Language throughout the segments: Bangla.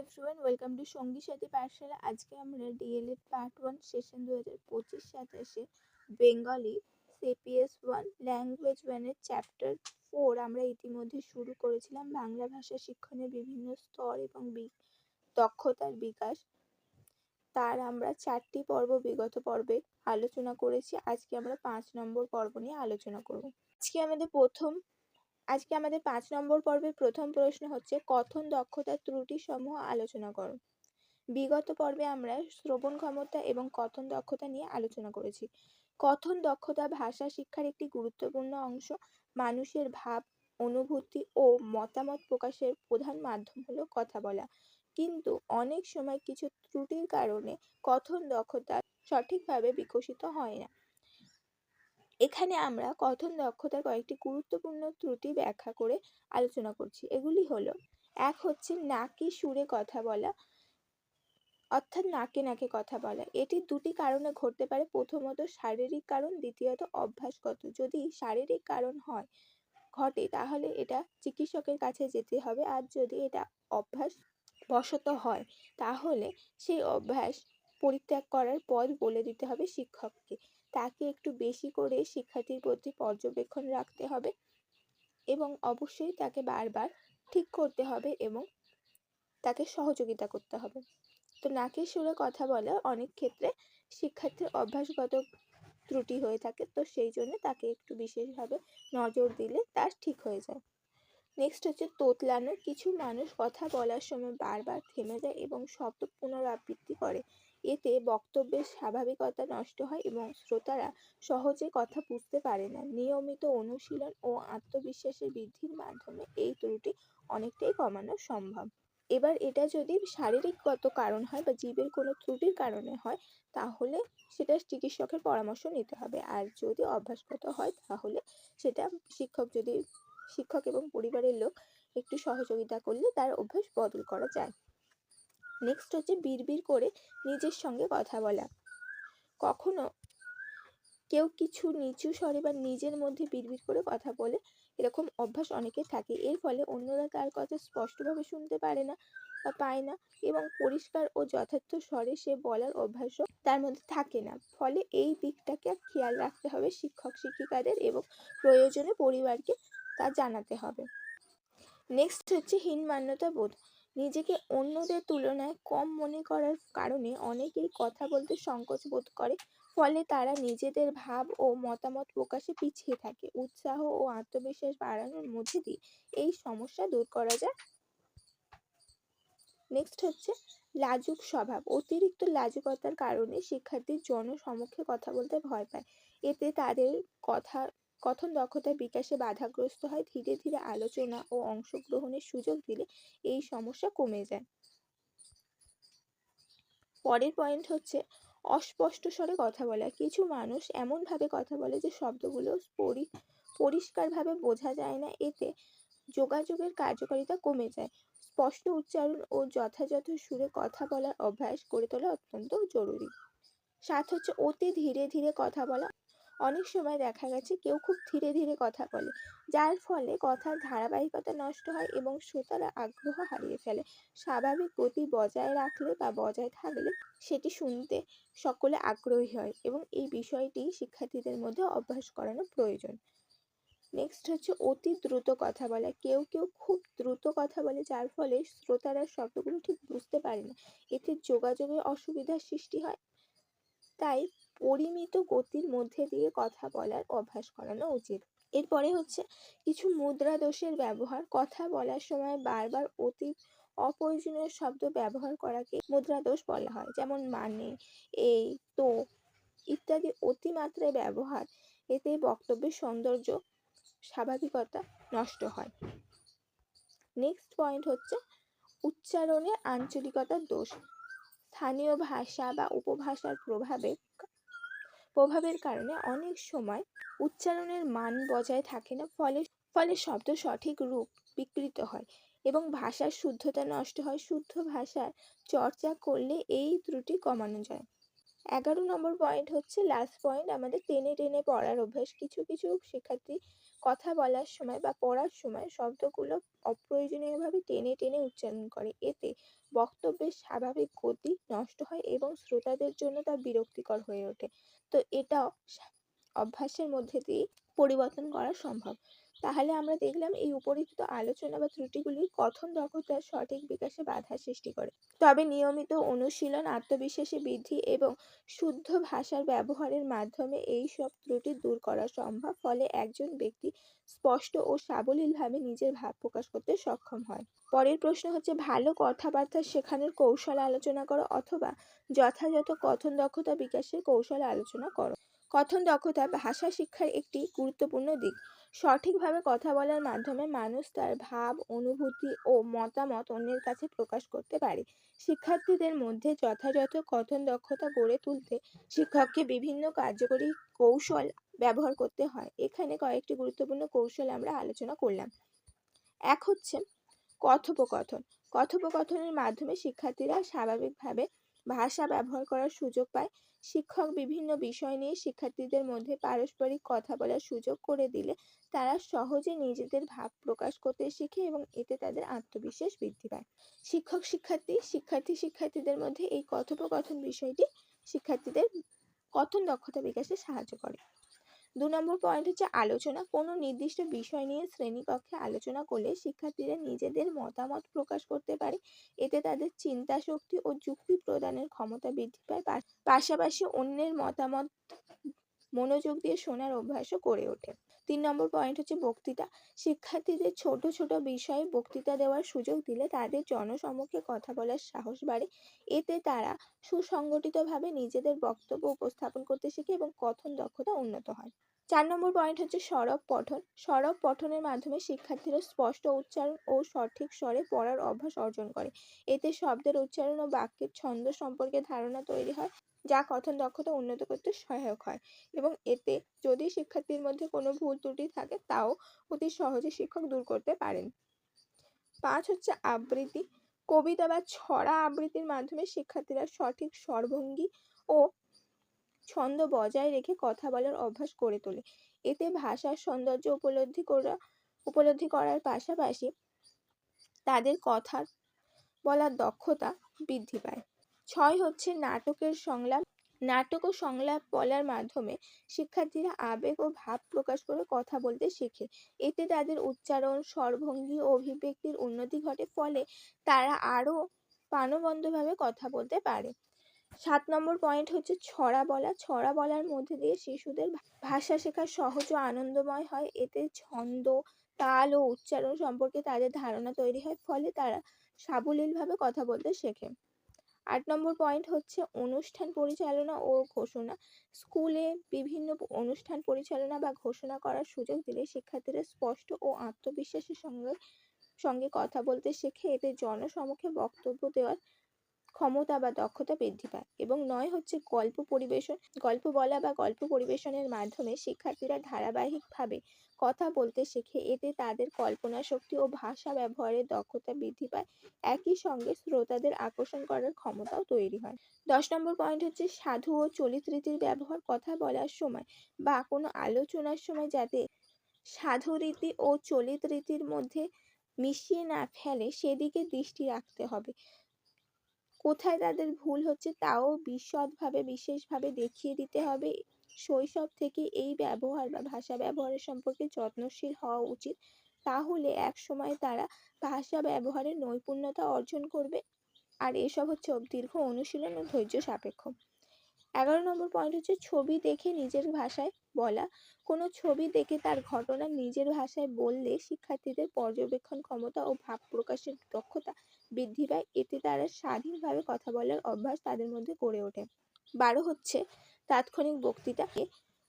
এভরিওয়ান, ওয়েলকাম টু সঙ্গী সাথী পাঠশালা। আজকে আমরা DElEd part 1 session 2025-27 Bengali CPS 1 language 1 এর চ্যাপ্টার 4 আমরা ইতিমধ্যে শুরু করেছিলাম। বাংলা ভাষা শিক্ষণের বিভিন্ন স্তর এবং দক্ষতার বিকাশ, তার আমরা 4টি পর্ব বিগত পর্বে আলোচনা করেছি। আজকে আমরা 5 নম্বর পর্ব নিয়ে আলোচনা করব। আজকে আমাদের 5 নম্বর পর্বের প্রথম প্রশ্ন হচ্ছে, কথন দক্ষতার ত্রুটি সমূহ আলোচনা করো। বিগত পর্বে আমরা শ্রবণ ক্ষমতা এবং কথন দক্ষতা নিয়ে আলোচনা করেছি। কথন দক্ষতা ভাষা শিক্ষার একটি গুরুত্বপূর্ণ অংশ। মানুষের ভাব, অনুভূতি ও মতামত প্রকাশের প্রধান মাধ্যম হলো কথা বলা, কিন্তু অনেক সময় কিছু ত্রুটির কারণে কথন দক্ষতা সঠিকভাবে বিকশিত হয় না। এখানে আমরা কথন দক্ষতার কয়েকটি গুরুত্বপূর্ণ ত্রুটি ব্যাখ্যা করে আলোচনা করছি। এগুলি হলো, এক হচ্ছে নাকি সুরে কথা বলা, অর্থাৎ নাকে নাকে কথা বলা। এটি দুটি কারণে ঘটতে পারে। প্রথমত শারীরিক কারণ, দ্বিতীয়ত অভ্যাসগত। যদি শারীরিক কারণ ঘটে তাহলে এটা চিকিৎসকের কাছে যেতে হবে, আর যদি এটা অভ্যাস বশত হয় তাহলে সেই অভ্যাস পরিত্যাগ করার পথ বলে দিতে হবে শিক্ষককে। তাকে একটু বেশি করে শিক্ষার্থীর প্রতি পর্যবেক্ষণ রাখতে হবে এবং অবশ্যই তাকে বারবার ঠিক করতে হবে এবং তাকে সহযোগিতা করতে হবে। তো নাকের সুরে কথা বলা অনেক ক্ষেত্রে শিক্ষার্থীর অভ্যাসগত ত্রুটি হয়ে থাকে, তো সেই জন্য তাকে একটু বিশেষভাবে নজর দিলে তার ঠিক হয়ে যায়। নেক্সট হচ্ছে তোতলানো। কিছু মানুষ কথা বলার সময় বারবার থেমে যায় এবং শব্দ পুনরাবৃত্তি করে। এতে বক্তব্যের স্বাভাবিকতা নষ্ট হয় এবং শ্রোতারা সহজে কথা বুঝতে পারে না। নিয়মিত অনুশীলন ও আত্মবিশ্বাসের বৃদ্ধির মাধ্যমে এই ত্রুটি অনেকটাই কমানো সম্ভব। এবার এটা যদি শারীরিকগত কারণ হয় বা জীবের কোনো ত্রুটির কারণে হয় তাহলে সেটা চিকিৎসকের পরামর্শ নিতে হবে, আর যদি অভ্যাসগত হয় তাহলে সেটা শিক্ষক এবং পরিবারের লোক একটু সহযোগিতা করলে তার অভ্যাস বদল করা যায়। নেক্সট হচ্ছে বিড়বিড় করে নিজের সঙ্গে কথা বলা। কখনো কেউ কিছু নিচু স্বরে বা নিজের মধ্যে বিড়বিড় করে কথা বলে, এরকম অভ্যাস অনেকের থাকে। এর ফলে অন্যরা তার কথা স্পষ্টভাবে শুনতে পারে না বা পায় না এবং পরিষ্কার ও যথার্থ স্বরে সে বলার অভ্যাসও তার মধ্যে থাকে না। ফলে এই দিকটাকে খেয়াল রাখতে হবে শিক্ষক শিক্ষিকাদের এবং প্রয়োজনে পরিবারকে তা জানাতে হবে। নেক্সট হচ্ছে হীনমান্যতা বোধ। নিজেকে অন্যদের তুলনায় কম মনে করার কারণে অনেকেই কথা বলতে সংকোচ বোধ করে, ফলে তারা নিজেদের ভাব ও মতামত প্রকাশে পিছিয়ে থাকে। উৎসাহ ও আত্মবিশ্বাস বাড়ানোর মধ্যে দিয়ে এই সমস্যা দূর করা যায়। নেক্সট হচ্ছে লাজুক স্বভাব। অতিরিক্ত লাজুকতার কারণে শিক্ষার্থী জনসমক্ষে কথা বলতে ভয় পায়। এতে তাদের কথন দক্ষতার বিকাশে বাধাগ্রস্ত হয়। ধীরে ধীরে আলোচনা ও অংশগ্রহণের সুযোগ দিলে এই সমস্যা কমে যায়। পরের পয়েন্ট হচ্ছে অস্পষ্ট স্বরে কথা বলা। কিছু মানুষ এমনভাবে কথা বলে যে শব্দগুলো পরিষ্কারভাবে বোঝা যায় না। এতে যোগাযোগের কার্যকারিতা কমে যায়। স্পষ্ট উচ্চারণ ও যথাযথ সুরে কথা বলার অভ্যাস গড়ে তোলা অত্যন্ত জরুরি। 7 হচ্ছে অতি ধীরে ধীরে কথা বলা। অনেক সময় দেখা গেছে কেউ খুব ধীরে ধীরে কথা বলে, যার ফলে কথার ধারাবাহিকতা নষ্ট হয় এবং শ্রোতারা আগ্রহ হারিয়ে ফেলে। স্বাভাবিক গতি বজায় রাখলে বা বজায় থাকলে সেটি শুনতে সকলে আগ্রহী হয় এবং এই বিষয়টি শিক্ষার্থীদের মধ্যে অভ্যাস করানো প্রয়োজন। নেক্সট হচ্ছে অতি দ্রুত কথা বলা। কেউ খুব দ্রুত কথা বলে, যার ফলে শ্রোতারা শব্দগুলো ঠিক বুঝতে পারে না। এতে যোগাযোগের অসুবিধার সৃষ্টি হয়। তাই পরিমিত গতির মধ্যে দিয়ে কথা বলার অভ্যাস করানো উচিত। এরপরে হচ্ছে কিছু মুদ্রা দোষের ব্যবহার। কথা বলার সময় বারবার অপ্রয়োজনীয় শব্দ ব্যবহার করাকে মুদ্রা দোষ বলা হয়, যেমন মানে, এই, তো ইত্যাদি অতিমাত্রায় ব্যবহার। এতে বক্তব্যের সৌন্দর্য, স্বাভাবিকতা নষ্ট হয়। নেক্সট পয়েন্ট হচ্ছে উচ্চারণে আঞ্চলিকতার দোষ। স্থানীয় ভাষা বা উপভাষার প্রভাবের কারণে অনেক সময় উচ্চারণের মান বজায় থাকে না, ফলে শব্দ সঠিক রূপ বিকৃত হয় এবং ভাষার শুদ্ধতা নষ্ট হয়। শুদ্ধ ভাষার চর্চা করলে এই ত্রুটি কমানো যায়। 11 নম্বর পয়েন্ট হচ্ছে লাস্ট পয়েন্ট, আমাদের টেনে টেনে পড়ার অভ্যাস। কিছু শিক্ষার্থী কথা বলার সময় বা পড়ার সময় শব্দগুলো অপ্রয়োজনীয়ভাবে টেনে টেনে উচ্চারণ করে। এতে বক্তব্যের স্বাভাবিক গতি নষ্ট হয় এবং শ্রোতাদের জন্য তা বিরক্তিকর হয়ে ওঠে। তো এটাও অভ্যাসের মধ্যে দিয়ে পরিবর্তন করা সম্ভব। তাহলে আমরা দেখলাম এই উপরিচিত আলোচনা বা ত্রুটিগুলি কথন দক্ষতার সঠিক বিকাশে বাধা সৃষ্টি করে। তবে নিয়মিত অনুশীলন, আত্মবিশ্বাসী বৃদ্ধি এবং শুদ্ধ ভাষার ব্যবহারের মাধ্যমে এই সব ত্রুটি দূর করা সম্ভব। ফলে একজন ব্যক্তি স্পষ্ট ও সাবলীলভাবে নিজের ভাব প্রকাশ করতে সক্ষম হয়। পরের প্রশ্ন হচ্ছে, ভালো কথাবার্তা শেখানোর কৌশল আলোচনা করো অথবা যথাযথ কথন দক্ষতা বিকাশের কৌশল আলোচনা করো। কথন দক্ষতা ভাষা শিক্ষার একটি গুরুত্বপূর্ণ দিক। সঠিকভাবে কথা বলার মাধ্যমে মানুষ তার ভাব, অনুভূতি ও মতামত অন্যের কাছে প্রকাশ করতে পারে। শিক্ষার্থীদের মধ্যে যথাযথ কথন দক্ষতা গড়ে তুলতে শিক্ষককে বিভিন্ন কার্যকরী কৌশল ব্যবহার করতে হয়। এখানে কয়েকটি গুরুত্বপূর্ণ কৌশল আমরা আলোচনা করলাম। এক হচ্ছে কথোপকথন। কথোপকথনের মাধ্যমে শিক্ষার্থীরা স্বাভাবিকভাবে ভাষা ব্যবহার করার সুযোগ পায়। শিক্ষক বিভিন্ন বিষয় নিয়ে শিক্ষার্থীদের মধ্যে পারস্পরিক কথা বলার সুযোগ করে দিলে তারা সহজে নিজেদের ভাব প্রকাশ করতে শিখে এবং এতে তাদের আত্মবিশ্বাস বৃদ্ধি পায়। শিক্ষক শিক্ষার্থী, শিক্ষার্থী শিক্ষার্থীদের মধ্যে এই কথোপকথন বিষয়টি শিক্ষার্থীদের কথন দক্ষতা বিকাশে সাহায্য করে। ২ নম্বর পয়েন্ট হচ্ছে আলোচনা। কোনো নির্দিষ্ট বিষয় নিয়ে শ্রেণীকক্ষে আলোচনা করলে শিক্ষার্থীরা নিজেদের মতামত প্রকাশ করতে পারে। এতে তাদের চিন্তা শক্তি ও যুক্তি প্রদানের ক্ষমতা বৃদ্ধি পায়। পাশাপাশি অন্যের মতামত মনোযোগ দিয়ে শোনার অভ্যাসও গড়ে ওঠে। ৩ নম্বর পয়েন্ট হচ্ছে বক্তৃতা। শিক্ষার্থীদের ছোট ছোট বিষয়ে বক্তৃতা দেওয়ার সুযোগ দিলে তাদের জনসম্মুখে কথা বলার সাহস বাড়ে। এতে তারা সুসংগঠিতভাবে নিজেদের বক্তব্য উপস্থাপন করতে শিখে এবং কথন দক্ষতা উন্নত হয়। ৪ নম্বর পয়েন্ট হচ্ছে সরব পঠন। সরব পঠনের মাধ্যমে শিক্ষার্থীরা স্পষ্ট উচ্চারণ ও সঠিক স্বরে পড়ার অভ্যাস অর্জন করে। এতে শব্দের উচ্চারণ ও বাক্যের ছন্দ সম্পর্কে ধারণা তৈরি হয়, যা কথন দক্ষতা উন্নত করতে সহায়ক হয় এবং এতে যদি শিক্ষার্থীর মধ্যে কোনো ভুল ত্রুটি থাকে তাও অতি সহজে শিক্ষক দূর করতে পারেন। ৫ হচ্ছে আবৃত্তি। কবিতা বা ছড়া আবৃত্তির মাধ্যমে শিক্ষার্থীরা সঠিক স্বরভঙ্গি ও ছন্দ বজায় রেখে কথা বলার অভ্যাস গড়ে তোলে। এতে ভাষার সৌন্দর্য উপলব্ধি করার পাশাপাশি তাদের কথা বলার দক্ষতা বৃদ্ধি পায়। ৬ হচ্ছে নাটকের সংলাপ। নাটক ও সংলাপ বলার মাধ্যমে শিক্ষার্থীরা আবেগ ও ভাব প্রকাশ করে কথা বলতে শেখে। এতে তাদের উচ্চারণ, স্বরভঙ্গি ও অভিব্যক্তির উন্নতি ঘটে। ফলে তারা আরও প্রাণবন্তভাবে কথা বলতে পারে। ৭ নম্বর পয়েন্ট হচ্ছে ছড়া বলা। ছড়া বলার মধ্যে দিয়ে শিশুদের ভাষা শেখা সহজ ও আনন্দময় হয়। এতে ছন্দ, তাল ও উচ্চারণ সম্পর্কে তাদের ধারণা তৈরি হয়। ফলে তারা সাবলীলভাবে কথা বলতে শেখে। ৮ নম্বর পয়েন্ট হচ্ছে অনুষ্ঠান পরিচালনা ও ঘোষণা। স্কুলে বিভিন্ন অনুষ্ঠান পরিচালনা বা ঘোষণা করার সুযোগ দিলে শিক্ষার্থীরা স্পষ্ট ও আত্মবিশ্বাসের সঙ্গে কথা বলতে শেখে। এতে জনসমক্ষে বক্তব্য দেওয়ার ক্ষমতা বা দক্ষতা বৃদ্ধি পায়। এবং ৯ হচ্ছে গল্প পরিবেশন। গল্প বলা বা গল্প পরিবেশনের মাধ্যমে শিক্ষার্থীরা ধারাবাহিকভাবে কথা বলতে শেখে। এতে তাদের কল্পনা শক্তি ও ভাষা ব্যবহারের দক্ষতা বৃদ্ধি পায়। একই সঙ্গে শ্রোতাদের আকর্ষণ করার ক্ষমতাও তৈরি হয়। ১০ নম্বর পয়েন্ট হচ্ছে সাধু ও চলিত রীতির ব্যবহার। কথা বলার সময় বা কোনো আলোচনার সময় যাতে সাধু রীতি ও চলিত রীতির মধ্যে মিশিয়ে না ফেলে সেদিকে দৃষ্টি রাখতে হবে। কোথায় তাদের ভুল হচ্ছে তাও বিশেষভাবে দেখিয়ে দিতে হবে। শৈশব থেকে এই ব্যবহার বা ভাষা ব্যবহারের সম্পর্কে যত্নশীল হওয়া উচিত। তাহলে একসময় তারা ভাষা ব্যবহারে নৈপুণ্যতা অর্জন করবে। আর এসব হচ্ছে দীর্ঘ অনুশীলন ও ধৈর্য সাপেক্ষ। ১১ নম্বর পয়েন্ট হচ্ছে ছবি দেখে নিজের ভাষায় বলা। কোনো ছবি দেখে তার ঘটনা নিজের ভাষায় বললে শিক্ষার্থীদের পর্যবেক্ষণ ক্ষমতা ও ভাব প্রকাশের দক্ষতা বৃদ্ধি পায়। এতে তারা স্বাধীনভাবে কথা বলার অভ্যাস তাদের মধ্যে গড়ে ওঠে। ১২ হচ্ছে তাৎক্ষণিক বক্তৃতা।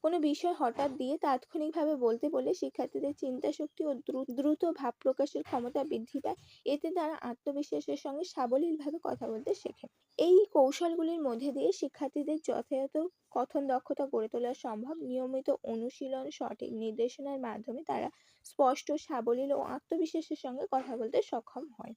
কোনো বিষয় হঠাৎ দিয়ে তাৎক্ষণিকভাবে বলতে বলে শিক্ষার্থীদের চিন্তা শক্তি ও দ্রুত ভাব প্রকাশের ক্ষমতা বৃদ্ধি পায়। এতে তারা আত্মবিশ্বাসের সঙ্গে সাবলীলভাবে কথা বলতে শেখে। এই কৌশলগুলির মধ্যে দিয়ে শিক্ষার্থীদের যথাযথ কথন দক্ষতা গড়ে তোলা সম্ভব। নিয়মিত অনুশীলন, সঠিক নির্দেশনার মাধ্যমে তারা স্পষ্ট, সাবলীল ও আত্মবিশ্বাসের সঙ্গে কথা বলতে সক্ষম হয়।